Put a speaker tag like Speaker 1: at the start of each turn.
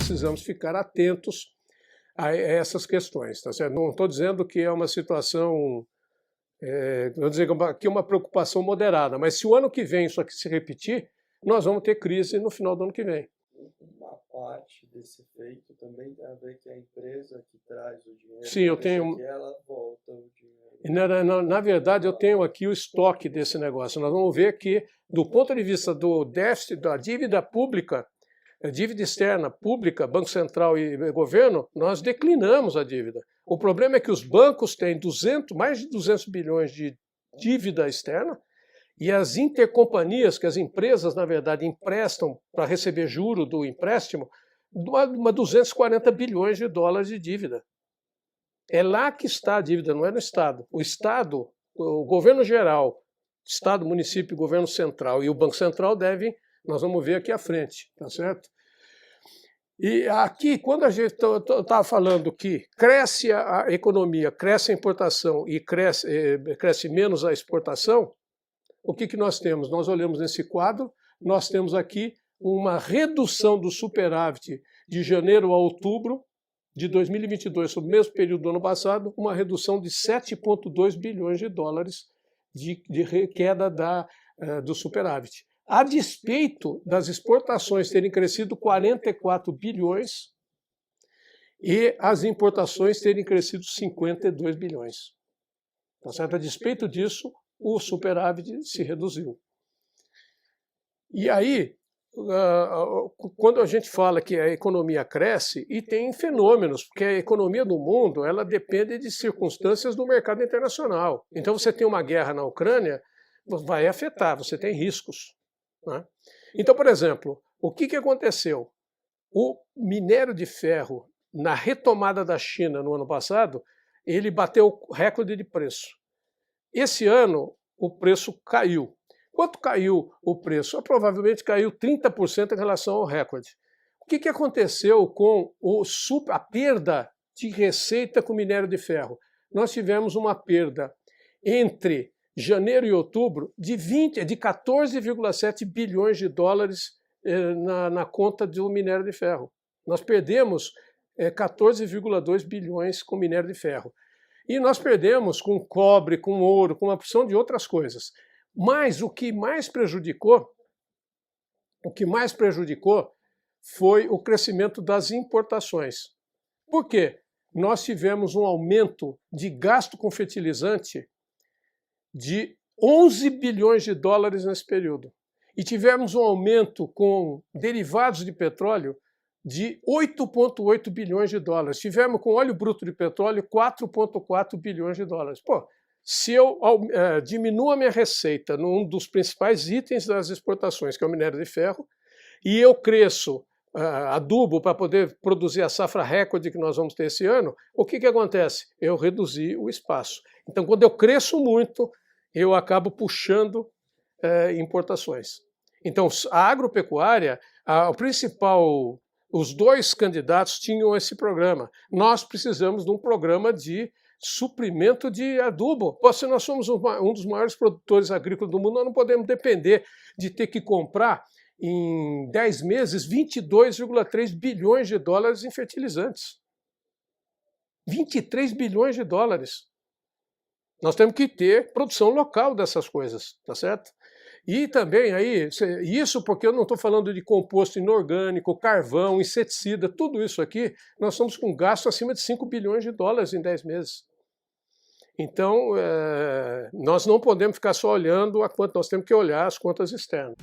Speaker 1: precisamos ficar atentos a essas questões, tá certo? Não estou dizendo que é uma situação, vou dizer que é uma preocupação moderada, mas se o ano que vem isso aqui se repetir, nós vamos ter crise no final do ano que vem.
Speaker 2: Uma parte desse efeito também tem a ver que a empresa que traz o dinheiro,
Speaker 1: sim, eu tenho,
Speaker 2: que ela volta o dinheiro.
Speaker 1: Na verdade, eu tenho aqui o estoque desse negócio. Nós vamos ver que, do ponto de vista do déficit da dívida pública, a dívida externa pública, Banco Central e governo, nós declinamos a dívida. O problema é que os bancos têm mais de 200 bilhões de dívida externa e as intercompanias, que as empresas, na verdade, emprestam para receber juro do empréstimo, uma 240 bilhões de dólares de dívida. É lá que está a dívida, não é no Estado. O Estado, o governo geral, Estado, município, governo central e o Banco Central devem, nós vamos ver aqui à frente, tá certo? E aqui, quando a gente estava falando que cresce a economia, cresce a importação e cresce menos a exportação, o que nós temos? Nós olhamos nesse quadro, nós temos aqui uma redução do superávit de janeiro a outubro de 2022, sobre o mesmo período do ano passado, uma redução de 7,2 bilhões de dólares de queda do superávit. A despeito das exportações terem crescido 44 bilhões e as importações terem crescido 52 bilhões. Tá certo? A despeito disso, o superávit se reduziu. E aí, quando a gente fala que a economia cresce, e tem fenômenos, porque a economia do mundo ela depende de circunstâncias do mercado internacional. Então você tem uma guerra na Ucrânia, vai afetar, você tem riscos, né? Então, por exemplo, o que aconteceu? O minério de ferro, na retomada da China no ano passado, ele bateu recorde de preço. Esse ano o preço caiu. Quanto caiu o preço? Provavelmente caiu 30% em relação ao recorde. O que aconteceu com a perda de receita com minério de ferro? Nós tivemos uma perda entre janeiro e outubro de 14,7 bilhões de dólares na conta do minério de ferro. Nós perdemos 14,2 bilhões com minério de ferro. E nós perdemos com cobre, com ouro, com uma porção de outras coisas. Mas o que mais prejudicou foi o crescimento das importações. Por quê? Nós tivemos um aumento de gasto com fertilizante de 11 bilhões de dólares nesse período. E tivemos um aumento com derivados de petróleo de 8,8 bilhões de dólares. Tivemos com óleo bruto de petróleo 4,4 bilhões de dólares. Pô, se eu diminuo a minha receita num dos principais itens das exportações, que é o minério de ferro, e eu cresço adubo para poder produzir a safra recorde que nós vamos ter esse ano, o que acontece? Eu reduzi o espaço. Então, quando eu cresço muito, eu acabo puxando importações. Então, a agropecuária, os dois candidatos tinham esse programa. Nós precisamos de um programa de suprimento de adubo. Se nós somos um dos maiores produtores agrícolas do mundo, nós não podemos depender de ter que comprar em 10 meses 22,3 bilhões de dólares em fertilizantes. 23 bilhões de dólares. Nós temos que ter produção local dessas coisas, tá certo? E também aí, isso porque eu não estou falando de composto inorgânico, carvão, inseticida, tudo isso aqui, nós estamos com gasto acima de 5 bilhões de dólares em 10 meses. Então, nós não podemos ficar só olhando a quanto, nós temos que olhar as contas externas.